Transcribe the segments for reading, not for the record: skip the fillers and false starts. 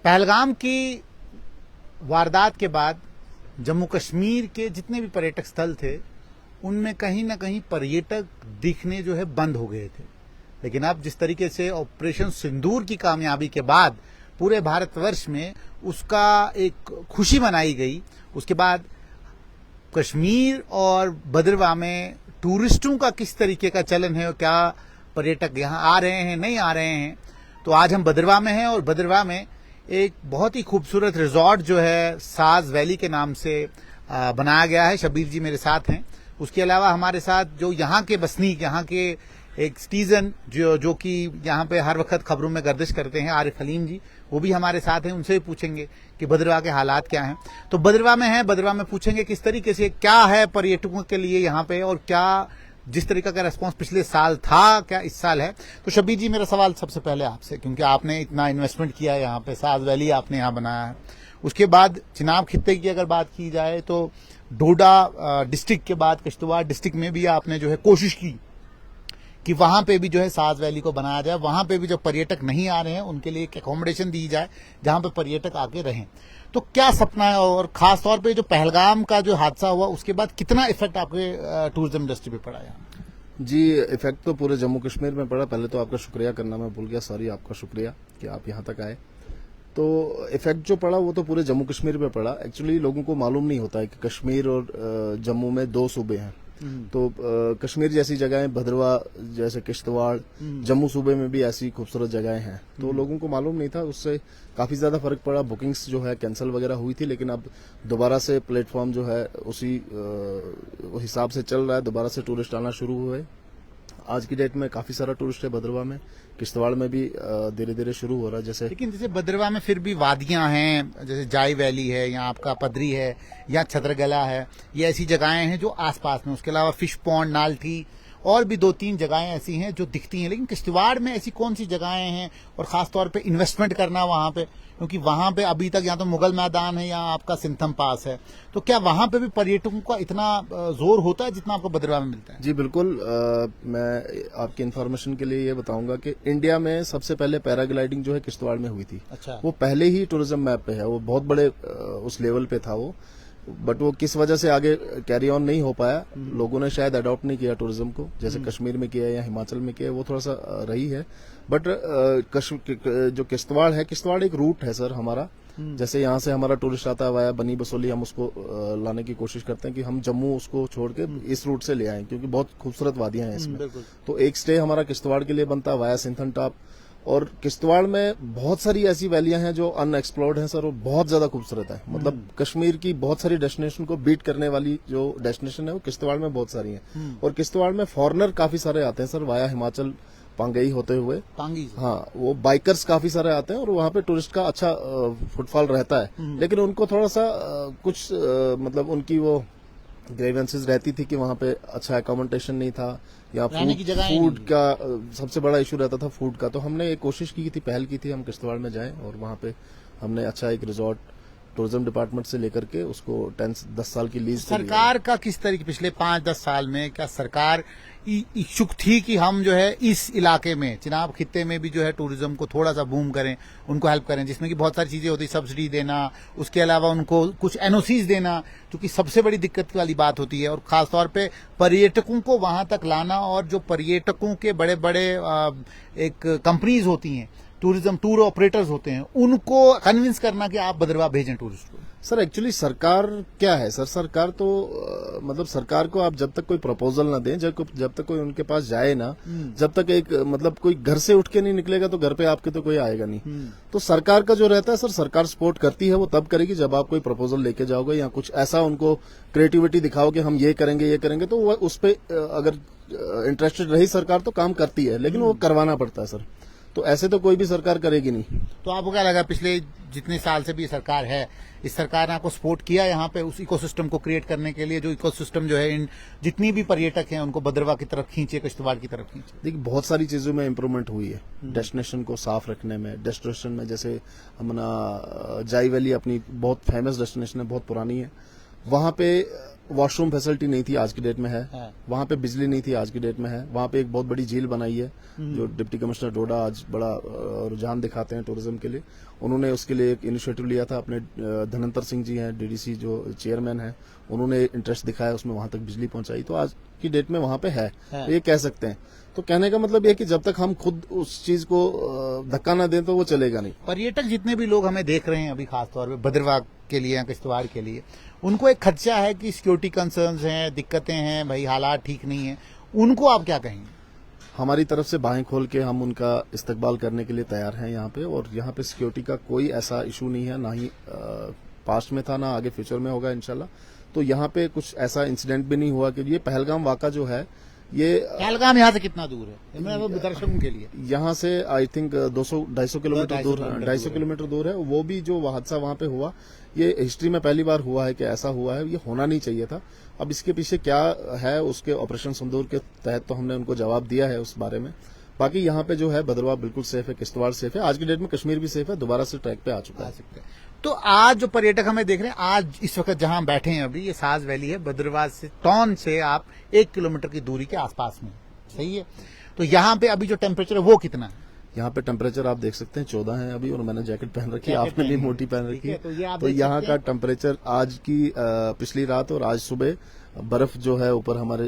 पहलगाम की वारदात के बाद जम्मू कश्मीर के जितने भी पर्यटक स्थल थे उनमें कहीं ना कहीं पर्यटक दिखने जो है बंद हो गए थे। लेकिन अब जिस तरीके से ऑपरेशन सिंदूर की कामयाबी के बाद पूरे भारतवर्ष में उसका एक खुशी मनाई गई, उसके बाद कश्मीर और भद्रवाह में टूरिस्टों का किस तरीके का चलन है और क्या पर्यटक यहाँ आ रहे हैं नहीं आ रहे हैं। तो आज हम भद्रवाह में हैं और भद्रवाह में एक बहुत ही खूबसूरत रिजॉर्ट जो है साज वैली के नाम से बनाया गया है। शब्बीर जी मेरे साथ हैं। उसके अलावा हमारे साथ जो यहाँ के बसनीक, यहाँ के एक सिटीजन जो कि यहाँ पे हर वक्त खबरों में गर्दिश करते हैं, आरिफ हलीम जी, वो भी हमारे साथ हैं। उनसे भी पूछेंगे कि भद्रवाह के हालात क्या हैं। तो भद्रवाह में है, भद्रवाह में पूछेंगे किस तरीके से क्या है पर्यटकों के लिए यहाँ पे और क्या जिस तरीके का रेस्पॉन्स पिछले साल था क्या इस साल है। तो शब्बीर जी मेरा सवाल सबसे पहले आपसे, क्योंकि आपने इतना इन्वेस्टमेंट किया है यहाँ पे, साज वैली आपने यहाँ बनाया है। उसके बाद चिनाब खित्ते की अगर बात की जाए तो डोडा डिस्ट्रिक्ट के बाद किश्तवाड़ डिस्ट्रिक्ट में भी आपने जो है कोशिश की कि वहां पे भी जो है साज वैली को बनाया जाए, वहां पे भी जो पर्यटक नहीं आ रहे हैं उनके लिए एक एकोमोडेशन दी जाए जहां पे पर्यटक आके रहें। तो क्या सपना है और खास तौर पे जो पहलगाम का जो हादसा हुआ उसके बाद कितना इफेक्ट आपके टूरिज्म इंडस्ट्री पे पड़ा यहाँ? जी, इफेक्ट तो पूरे जम्मू कश्मीर में पड़ा। पहले तो आपका शुक्रिया करना मैं भूल गया, सॉरी, आपका शुक्रिया कि आप यहाँ तक आए। तो इफेक्ट जो पड़ा वो तो पूरे जम्मू कश्मीर पे पड़ा। एक्चुअली लोगों को मालूम नहीं होता है कि कश्मीर और जम्मू में दो सूबे हैं। तो कश्मीर जैसी जगहें, भद्रवाह जैसे किश्तवाड़, जम्मू सूबे में भी ऐसी खूबसूरत जगहें हैं। तो लोगों को मालूम नहीं था, उससे काफी ज्यादा फर्क पड़ा। बुकिंग्स जो है कैंसिल वगैरह हुई थी, लेकिन अब दोबारा से प्लेटफॉर्म जो है उसी हिसाब से चल रहा है। दोबारा से टूरिस्ट आना शुरू हुए। आज की डेट में काफी सारा टूरिस्ट है भद्रवाह में, किश्तवाड़ में भी धीरे धीरे शुरू हो रहा है। जैसे लेकिन जैसे भद्रवाह में फिर भी वादियां हैं, जैसे जाई वैली है, यहाँ आपका पदरी है या छतरगला है, ये ऐसी जगहें हैं जो आसपास में। उसके अलावा फिश पॉन्ड, नालठी और भी 2-3 जगहें ऐसी हैं जो दिखती हैं। लेकिन किश्तवाड़ में ऐसी कौन सी जगहें हैं और खासतौर पे इन्वेस्टमेंट करना वहां पे, क्योंकि वहां पे अभी तक यहाँ तो मुगल मैदान है या आपका सिंथम पास है, तो क्या वहां पे भी पर्यटकों का इतना जोर होता है जितना आपको भद्रवाह में मिलता है? जी बिल्कुल। मैं आपकी इन्फॉर्मेशन के लिए ये बताऊंगा कि इंडिया में सबसे पहले पैराग्लाइडिंग जो है किश्तवाड़ में हुई थी। अच्छा। वो पहले ही टूरिज्म मैप पे है, वो बहुत बड़े उस लेवल पे था वो, बट वो किस वजह से आगे कैरी ऑन नहीं हो पाया, लोगों ने शायद अडॉप्ट नहीं किया टूरिज्म को, जैसे कश्मीर में किया या हिमाचल में किया, वो थोड़ा सा रही है। बट जो किश्तवाड़ है, किश्तवाड़ एक रूट है सर हमारा। जैसे यहाँ से हमारा टूरिस्ट आता है वाया बनी बसोली, हम उसको लाने की कोशिश करते हैं कि हम जम्मू उसको छोड़ के इस रूट से ले आएं, क्योंकि बहुत खूबसूरत वादियां हैं इसमें। तो एक स्टे हमारा किश्तवाड़ के लिए बनता है वाया सिंथन टॉप। और किश्तवाड़ में बहुत सारी ऐसी वैलियां हैं जो अनएक्सप्लोर्ड हैं सर, और बहुत ज्यादा खूबसूरत है। मतलब कश्मीर की बहुत सारी डेस्टिनेशन को बीट करने वाली जो डेस्टिनेशन है वो किश्तवाड़ में बहुत सारी हैं। और किश्तवाड़ में फॉरेनर काफी सारे आते हैं सर, वाया हिमाचल पांगई होते हुए। पांगी, हाँ, वो बाइकर्स काफी सारे आते हैं और वहाँ पे टूरिस्ट का अच्छा फुटफॉल रहता है। लेकिन उनको थोड़ा सा कुछ मतलब उनकी वो ग्रेवेंसेस रहती थी कि वहाँ पे अच्छा अकोमोडेशन नहीं था या फूड का सबसे बड़ा इशू रहता था, फूड का। तो हमने एक कोशिश की थी, पहल की थी, हम किश्तवाड़ में जाएं और वहाँ पे हमने अच्छा एक रिजॉर्ट टूरिज्म डिपार्टमेंट से लेकर के उसको 10 साल की लीज। सरकार का किस तरीके पिछले 5-10 साल में क्या सरकार इच्छुक थी कि हम जो है इस इलाके में, चिनाब खित्ते में भी जो है टूरिज्म को थोड़ा सा बूम करें, उनको हेल्प करें, जिसमें कि बहुत सारी चीजें होती, सब्सिडी देना, उसके अलावा उनको कुछ एनओसीज देना, क्योंकि सबसे बड़ी दिक्कत वाली बात होती है, और खासतौर पे पर्यटकों को वहां तक लाना, और जो पर्यटकों के बड़े बड़े एक कंपनीज होती हैं, टूरिज्म टूर ऑपरेटर्स होते हैं, उनको कन्विंस करना कि आप भद्रवाह भेजें टूरिस्ट को। सर एक्चुअली सरकार क्या है सर, सरकार तो मतलब सरकार को आप जब तक कोई प्रपोजल ना दें, जब तक कोई उनके पास जाए ना, जब तक एक मतलब कोई घर से उठ के नहीं निकलेगा तो घर पे आपके तो कोई आएगा नहीं। तो सरकार का जो रहता है सर, सरकार सपोर्ट करती है, वो तब करेगी जब आप कोई प्रपोजल लेके जाओगे या कुछ ऐसा उनको क्रिएटिविटी दिखाओ कि हम ये करेंगे, तो वो उस पर अगर इंटरेस्टेड रही सरकार तो काम करती है, लेकिन वो करवाना पड़ता है सर। तो ऐसे तो कोई भी सरकार करेगी नहीं। तो आपको क्या लगा पिछले जितने साल से भी सरकार है, इस सरकार ने आपको सपोर्ट किया यहाँ पे उस इकोसिस्टम को क्रिएट करने के लिए, जो इकोसिस्टम जो है इन जितनी भी पर्यटक हैं उनको भद्रवाह की तरफ खींचे, किश्तवाड़ की तरफ खींचे? देखिए बहुत सारी चीजों में इम्प्रूवमेंट हुई है, डेस्टिनेशन को साफ रखने में, डेस्टिनेशन में जैसे अपना जाई वैली अपनी बहुत फेमस डेस्टिनेशन है, बहुत पुरानी है, वहां पे वॉशरूम फैसिलिटी नहीं थी, आज की डेट में है। हाँ। वहां पे बिजली नहीं थी, आज की डेट में है। वहां पे एक बहुत बड़ी झील बनाई है, जो डिप्टी कमिश्नर डोडा आज बड़ा रुझान दिखाते हैं टूरिज्म के लिए। उन्होंने उसके लिए एक इनिशिएटिव लिया था, अपने धनंतर सिंह जी हैं डीडीसी जो चेयरमैन हैं, उन्होंने इंटरेस्ट दिखाया, उसमें वहां तक बिजली पहुंचाई, तो आज की डेट में वहां पे है। तो ये कह सकते हैं। तो कहने का मतलब ये है कि जब तक हम खुद उस चीज को धक्का ना दें तो वो चलेगा नहीं। पर्यटक जितने भी लोग हमें देख रहे हैं अभी खासतौर पे भद्रवाह के लिए या किश्तवाड़ के लिए, उनको एक खदशा है कि सिक्योरिटी कंसर्न्स हैं, दिक्कतें हैं, भाई हालात ठीक नहीं है, उनको आप क्या कहेंगे? हमारी तरफ से बाहें खोल के हम उनका इस्तकबाल करने के लिए तैयार हैं यहाँ पे, और यहाँ पे सिक्योरिटी का कोई ऐसा इशू नहीं है, ना ही पास्ट में था, ना आगे फ्यूचर में होगा इंशाल्लाह। तो यहाँ पे कुछ ऐसा इंसिडेंट भी नहीं हुआ कि ये पहलगाम वाक़ा जो है ये पहलगाम यहाँ से कितना दूर है? मैं वो दर्शकों के लिए यहाँ से आई थिंक 200-250 किलोमीटर दूर, 250 किलोमीटर दूर है। वो भी जो हादसा वहां पे हुआ, ये हिस्ट्री में पहली बार हुआ है कि ऐसा हुआ है, ये होना नहीं चाहिए था। अब इसके पीछे क्या है, उसके ऑपरेशन सिंदूर के तहत तो हमने उनको जवाब दिया है उस बारे में। बाकी यहाँ पे जो है भद्रवाह बिल्कुल सेफ है, किश्तवाड़ सेफ है, आज की डेट में कश्मीर भी सेफ है, दोबारा से ट्रैक पे आ चुका है। तो आज जो पर्यटक हमें देख रहे हैं, आज इस वक्त जहां बैठे हैं अभी, ये साज वैली है, भद्रवाह से टॉन से आप 1 किलोमीटर की दूरी के आसपास में, सही है? तो यहाँ पे अभी जो टेम्परेचर है वो कितना है? यहाँ पे टेम्परेचर आप देख सकते हैं 14 है अभी, और मैंने जैकेट पहन रखी है, जैकेट आपने भी पहनी है। मोटी पहन रखी ठीक है, है। तो ये आप तो देख यहाँ सकते का टेम्परेचर आज की पिछली रात और आज सुबह बर्फ जो है ऊपर हमारे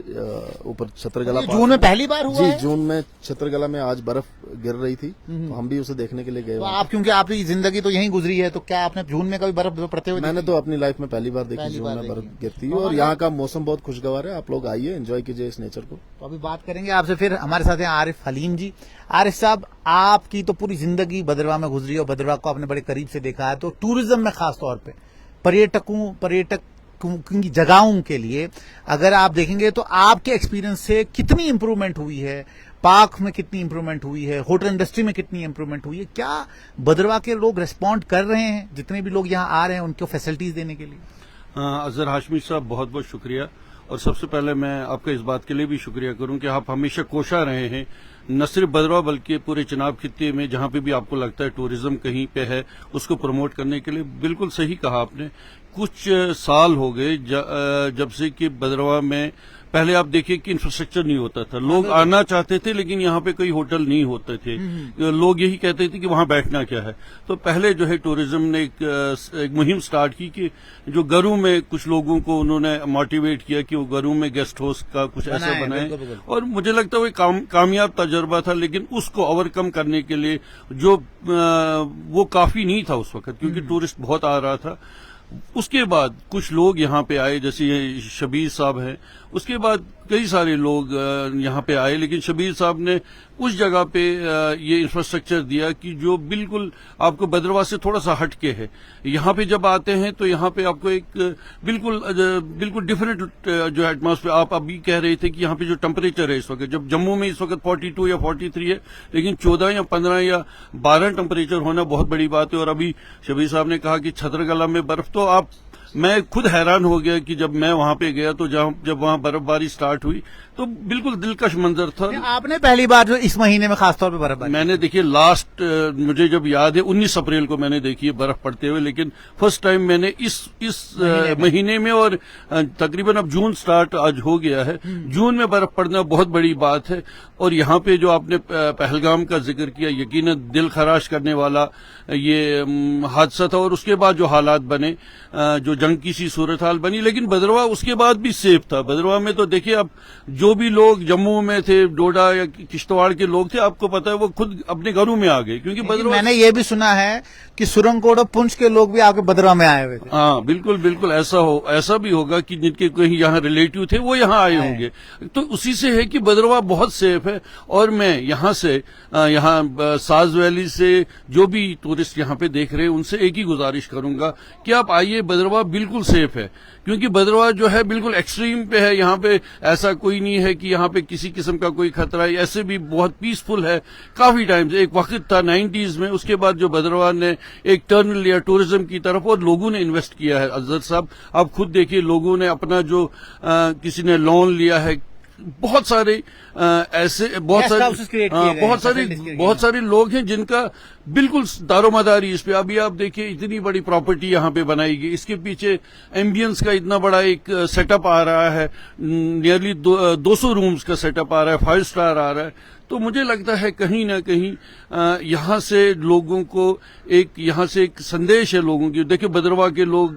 ऊपर छतरगला ये जून में पहली बार हुआ जी है? जून में छतरगला में आज बर्फ गिर रही थी, तो हम भी उसे देखने के लिए गए तो वहाँ। आप, क्योंकि आपकी जिंदगी तो यहीं गुजरी है, तो क्या आपने जून में कभी बर्फ पड़ते हुए मैंने देखी? तो अपनी लाइफ में पहली बार देखी पहली जून बार में बर्फ देखी। गिरती है, और यहाँ का मौसम बहुत खुशगवार है। आप लोग आइए, एंजॉय कीजिए इस नेचर को। तो अभी बात करेंगे आपसे, फिर हमारे साथ हैं आरिफ हलीम जी। आरिफ साहब, आपकी तो पूरी जिंदगी भद्रवाह में गुजरी है और भद्रवाह को आपने बड़े करीब से देखा है, तो टूरिज्म में खास तौर पे पर्यटक की जगहों के लिए अगर आप देखेंगे तो आपके एक्सपीरियंस से कितनी इंप्रूवमेंट हुई है? पार्क में कितनी इंप्रूवमेंट हुई है? होटल इंडस्ट्री में कितनी इंप्रूवमेंट हुई है? क्या भद्रवाह के लोग रिस्पॉन्ड कर रहे हैं, जितने भी लोग यहाँ आ रहे हैं उनको फैसिलिटीज देने के लिए? अजहर हाशमी साहब, बहुत बहुत शुक्रिया। और सबसे पहले मैं आपका इस बात के लिए भी शुक्रिया करूं कि आप हमेशा कोशा रहे हैं, न सिर्फ भद्रवाह बल्कि पूरे चिनाब खित्ते में जहां पे भी आपको लगता है टूरिज्म कहीं पे है, उसको प्रमोट करने के लिए। बिल्कुल सही कहा आपने। कुछ साल हो गए जब से कि भद्रवाह में पहले आप देखिए कि इंफ्रास्ट्रक्चर नहीं होता था, लोग आना चाहते थे लेकिन यहाँ पे कोई होटल नहीं होते थे, लोग यही कहते थे कि वहां बैठना क्या है। तो पहले जो है टूरिज्म ने एक मुहिम स्टार्ट की कि जो घरों में कुछ लोगों को उन्होंने मोटिवेट किया कि वो घरों में गेस्ट हाउस का कुछ ऐसा बनाए, और मुझे लगता है वो कामयाब तजर्बा था। लेकिन उसको ओवरकम करने के लिए जो वो काफी नहीं था उस वक्त, क्योंकि टूरिस्ट बहुत आ रहा था। उसके बाद कुछ लोग यहाँ पे आए, जैसे ये शबीर साहब हैं, उसके बाद कई सारे लोग यहाँ पे आए, लेकिन शबीर साहब ने उस जगह पे ये इंफ्रास्ट्रक्चर दिया कि जो बिल्कुल आपको भद्रवाह से थोड़ा सा हटके है। यहाँ पे जब आते हैं तो यहाँ पे आपको एक बिल्कुल डिफरेंट जो एटमॉस्फेयर, आप अभी कह रहे थे कि यहाँ पे जो टेम्परेचर है इस वक्त, जब जम्मू में इस वक्त 42 या 43 है, लेकिन 14 या 15 या 12 टेम्परेचर होना बहुत बड़ी बात है। और अभी शबीर साहब ने कहा कि छतरगला में बर्फ, तो मैं खुद हैरान हो गया कि जब मैं वहां पे गया तो जब वहां बर्फबारी स्टार्ट हुई तो बिल्कुल दिलकश मंजर था। आपने पहली बार जो इस महीने में खासतौर पे बर्फबारी मैंने देखिए लास्ट मुझे जब याद है 19 अप्रैल को मैंने देखी है बर्फ पड़ते हुए, लेकिन फर्स्ट टाइम मैंने इस महीने में, और तकरीबन अब जून स्टार्ट आज हो गया है, जून में बर्फ पड़ना बहुत बड़ी बात है। और यहाँ पे जो आपने पहलगाम का जिक्र किया, यकीनन दिल खराश करने वाला ये हादसा था, और उसके बाद जो हालात बने, जो जंग की सी सूरत हाल बनी, लेकिन भद्रवाह उसके बाद भी सेफ था। भद्रवाह में तो देखिए अब जो भी लोग जम्मू में थे, डोडा या किश्तवाड़ के लोग थे, आपको पता है वो खुद अपने घरों में आ गए, क्योंकि भद्रवाह, मैंने ये भी सुना है कि सुरंगकोट और पुंछ के लोग भी आके भद्रवाह में आए हुए थे। हाँ बिल्कुल ऐसा भी होगा कि जिनके कहीं यहाँ रिलेटिव थे वो यहाँ आए होंगे। तो उसी से है कि भद्रवाह बहुत सेफ है। और मैं यहाँ से साज वैली से जो भी टूरिस्ट यहाँ पे देख रहे हैं उनसे एक ही गुजारिश करूंगा कि आप आइए, भद्रवाह बिल्कुल सेफ है। क्योंकि भद्रवाह जो है बिल्कुल एक्सट्रीम पे है, यहाँ पे ऐसा कोई नहीं है कि यहाँ पे किसी किस्म का कोई खतरा है, ऐसे भी बहुत पीसफुल है। काफी टाइम से एक वक्त था 90s में, उसके बाद जो भद्रवाह ने एक टर्न लिया टूरिज्म की तरफ और लोगों ने इन्वेस्ट किया है। अजहर साहब आप खुद देखिए, लोगों ने अपना जो किसी ने लोन लिया है बहुत सारे ऐसे बहुत Guest houses create किए गए हैं, बहुत facilities create बहुत सारे लोग हैं जिनका बिल्कुल दारोमदारी इस पे। अभी आप देखिए इतनी बड़ी प्रॉपर्टी यहाँ पे बनाई गई, इसके पीछे एम्बियंस का इतना बड़ा एक सेटअप आ रहा है, नियरली 200 रूम्स का सेटअप आ रहा है, 5 स्टार आ रहा है। तो मुझे लगता है कहीं ना कहीं यहाँ से लोगों को यहाँ से एक संदेश है लोगों की। देखिए भद्रवाह के लोग,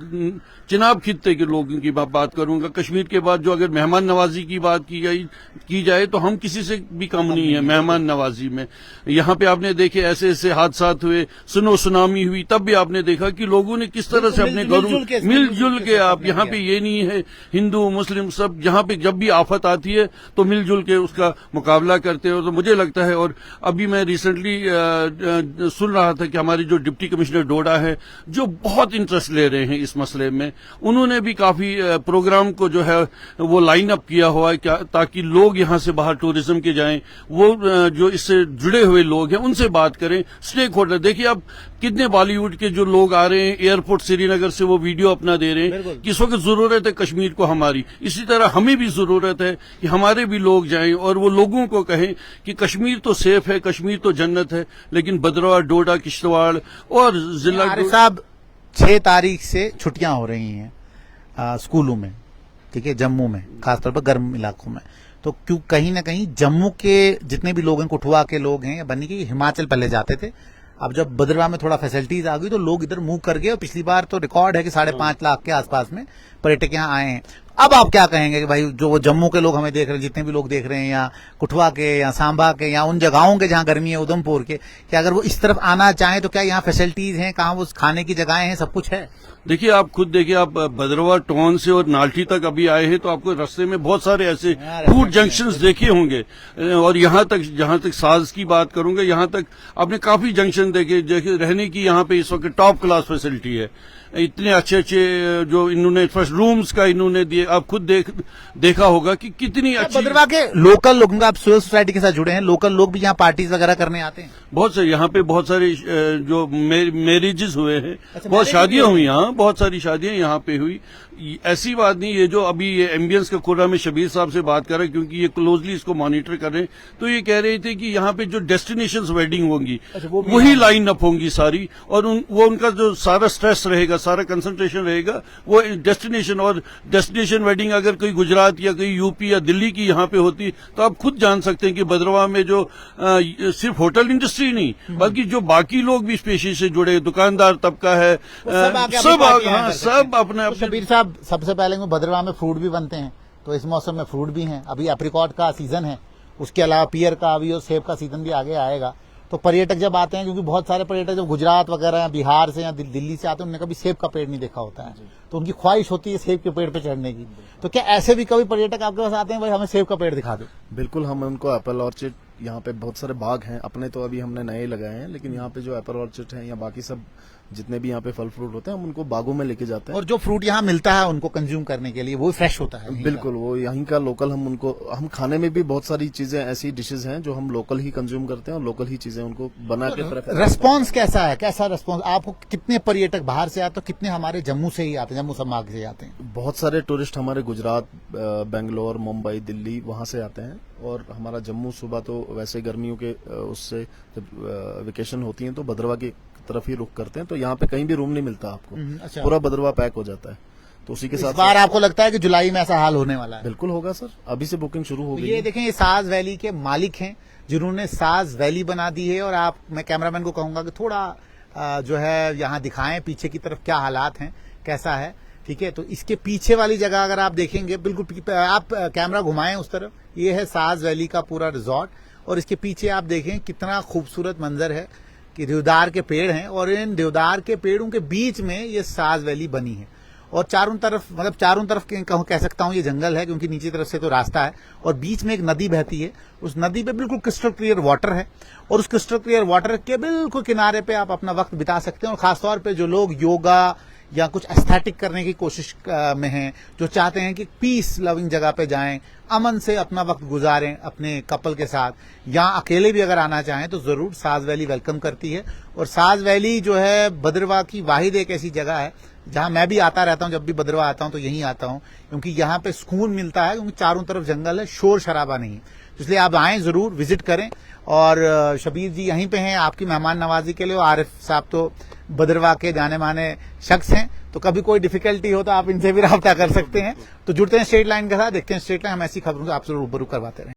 चिनाब खित्ते के लोगों की बात करूंगा, कश्मीर के बाद जो अगर मेहमान नवाजी की बात की जाए तो हम किसी से भी कम नहीं है मेहमान नवाजी में। यहाँ पे आपने देखे ऐसे ऐसे हादसा हुए, सुनामी हुई, तब भी आपने देखा कि लोगों ने किस तरह से अपने घरों मिलजुल के आप यहाँ पे ये नहीं है हिंदू मुस्लिम सब, यहाँ पे जब भी आफत आती है तो मिलजुल के उसका मुकाबला करते हो। तो मुझे लगता है, और अभी मैं रिसेंटली सुन रहा था कि हमारे जो डिप्टी कमिश्नर डोडा है जो बहुत इंटरेस्ट ले रहे हैं इस मसले में, उन्होंने भी काफी प्रोग्राम को जो है वो लाइन अप किया हुआ है क्या, ताकि लोग यहाँ से बाहर टूरिज्म के जाएं, वो जो इससे जुड़े हुए लोग हैं उनसे बात करें, स्टेक होल्डर। देखिए अब कितने बॉलीवुड के जो लोग आ रहे हैं एयरपोर्ट श्रीनगर से, वो वीडियो अपना दे रहे हैं कि इस वक्त जरूरत है कश्मीर को हमारी, इसी तरह हमें भी जरूरत है कि हमारे भी लोग जाएं और वो लोगों को कहें कि कश्मीर तो सेफ है, कश्मीर तो जन्नत है, लेकिन भद्रवाह, डोडा, किश्तवाड़ और जिला साहब 6 तारीख से छुट्टियां हो रही हैं स्कूलों में, ठीक है, जम्मू में खासतौर पर गर्म इलाकों में। तो क्यों कहीं ना कहीं जम्मू के जितने भी लोग हैं, कुठुआ के लोग हैं या बनी के हिमाचल पहले जाते थे, अब जब भद्रवाह में थोड़ा फैसिलिटीज आ गई तो लोग इधर मूव कर गए। और पिछली बार तो रिकॉर्ड है कि 5.5 लाख के आसपास में पर्यटक यहाँ आए हैं। अब आप क्या कहेंगे कि भाई जो जम्मू के लोग हमें देख रहे हैं, जितने भी लोग देख रहे हैं, या कुठुआ के या सांबा के या उन जगहों के जहां गर्मी है, उधमपुर के, कि अगर वो इस तरफ आना चाहें तो क्या यहाँ फैसिलिटीज हैं, कहाँ वो खाने की जगहें हैं, सब कुछ है? देखिए आप खुद देखिए, आप भद्रवाह टोन से और नाल्टी तक अभी आए हैं तो आपको रास्ते में बहुत सारे ऐसे फूड जंक्शंस देखे होंगे। और यहाँ तक जहाँ तक साज की बात करूंगा, यहाँ तक आपने काफी जंक्शन देखे, रहने की यहाँ पे इस वक्त टॉप क्लास फैसिलिटी है। इतने अच्छे अच्छे जो इन्होंने फर्स्ट रूम्स का इन्होंने दिए, आप खुद देखा होगा कि कितनी अच्छी। भद्रवाह के लोकल लोगों का, आप सिविल सोसाइटी के साथ जुड़े हैं, लोकल लोग भी यहाँ पार्टीज वगैरह करने आते हैं? बहुत से यहाँ पे बहुत सारे जो मैरिजेस हुए हैं, बहुत शादियां हुई, यहाँ बहुत सारी शादियां यहाँ पे हुई। ऐसी बात नहीं, ये जो अभी ये एम्बियंस का कोरा में शबीर साहब से बात कर रहे हैं, क्योंकि ये क्लोजली इसको मॉनिटर कर रहे हैं, तो ये कह रहे थे कि यहाँ पे जो डेस्टिनेशंस वेडिंग होंगी वही लाइन अप होंगी सारी, और वो उनका जो सारा स्ट्रेस रहेगा, सारा कंसंट्रेशन रहेगा वो डेस्टिनेशन। और डेस्टिनेशन वेडिंग अगर कोई गुजरात या कोई यूपी या दिल्ली की यहाँ पे होती तो आप खुद जान सकते हैं कि भद्रवाह में जो सिर्फ होटल इंडस्ट्री नहीं बल्कि जो बाकी लोग भी इस पेशे से जुड़े, दुकानदार तबका है, सब अपने शबीर साहब, सबसे पहले भद्रवाह में फ्रूट भी बनते हैं, तो इस मौसम में फ्रूट भी हैं। अभी एप्रिकॉट का सीजन है, उसके अलावा पियर का भी और सेब का सीजन भी आगे आएगा। तो पर्यटक जब आते हैं, क्योंकि बहुत सारे पर्यटक जब गुजरात वगैरह या बिहार से या दिल्ली से आते हैं, उन्होंने कभी सेब का पेड़ नहीं देखा होता है, तो उनकी ख्वाहिश होती है सेब के पेड़ पे चढ़ने की। तो क्या ऐसे भी कभी पर्यटक आपके पास आते हैं, भाई हमें सेब का पेड़ दिखा दो? बिल्कुल, हम उनको एप्पल ऑर्चिड, यहाँ पे बहुत सारे बाग हैं अपने, तो अभी हमने नए लगाए हैं, लेकिन यहाँ पे जो एप्पल ऑर्चिड है या बाकी सब जितने भी यहाँ पे फल फ्रूट होते हैं हम उनको बागों में लेके जाते हैं। और जो फ्रूट यहाँ मिलता है उनको कंज्यूम करने के लिए वो फ्रेश होता है? बिल्कुल, वो यहीं का लोकल। हम खाने में भी बहुत सारी चीजें, ऐसी डिशेज हैं जो हम लोकल ही कंज्यूम करते हैं और लोकल ही चीजें उनको बना के प्रेफर। रेस्पॉन्स कैसा है, कैसा रेस्पॉन्स आपको? कितने पर्यटक बाहर से आते हैं, कितने हमारे जम्मू से ही आते हैं, जम्मू संभाग से आते हैं? बहुत सारे टूरिस्ट हमारे गुजरात, बेंगलोर, मुंबई, दिल्ली वहां से आते हैं। और हमारा जम्मू सुबह तो वैसे गर्मियों के उससे जब वेकेशन होती है तो भद्रवाह की तरफ ही रुक करते हैं, तो यहाँ पे कहीं भी रूम नहीं मिलता आपको। अच्छा। पूरा भद्रवाह पैक हो जाता है, तो उसी के साथ इस बार आपको लगता है कि जुलाई में ऐसा हाल होने वाला है? बिल्कुल होगा सर, अभी से बुकिंग शुरू हो गई। ये देखें, ये साज वैली के मालिक हैं जिन्होंने साज वैली बना दी है। और मैं कैमरामैन को कहूंगा कि थोड़ा जो है यहाँ दिखाएं पीछे की तरफ क्या हालात हैं, कैसा है, ठीक है? तो इसके पीछे वाली जगह अगर आप देखेंगे, बिल्कुल आप कैमरा घुमाएं उस तरफ, ये है साज वैली का पूरा रिजॉर्ट। और इसके पीछे आप देखें कितना खूबसूरत मंजर है कि देवदार के पेड़ हैं, और इन देवदार के पेड़ों के बीच में ये साज वैली बनी है। और चारों तरफ, मतलब चारों तरफ कह सकता हूं ये जंगल है, क्योंकि नीचे तरफ से तो रास्ता है और बीच में एक नदी बहती है। उस नदी पे बिल्कुल क्रिस्टल क्लियर वाटर है, और उस क्रिस्टल क्लियर वाटर के बिल्कुल किनारे पे आप अपना वक्त बिता सकते हैं। और खासतौर पे जो लोग योगा या कुछ एस्थेटिक करने की कोशिश में हैं, जो चाहते हैं कि पीस लविंग जगह पे जाएं, अमन से अपना वक्त गुजारें अपने कपल के साथ, या अकेले भी अगर आना चाहें तो जरूर साज वैली वेलकम करती है। और साज वैली जो है भद्रवाह की वाहिद एक ऐसी जगह है जहां मैं भी आता रहता हूं, जब भी भद्रवाह आता हूं तो यहीं आता हूं, क्योंकि यहां पे सुकून मिलता है, क्योंकि चारों तरफ जंगल है, शोर शराबा नहीं है। इसलिए आप आएं, जरूर विजिट करें। और शबीर जी यहीं पे हैं आपकी मेहमान नवाजी के लिए। आरिफ साहब तो भद्रवाह के जाने माने शख्स हैं, तो कभी कोई डिफिकल्टी हो तो आप इनसे भी राब्ता कर सकते हैं। तो जुड़ते हैं स्ट्रेट लाइन के साथ, देखते हैं स्ट्रेट लाइन, हम ऐसी खबरों से आपसे रूबरू करवाते रहें।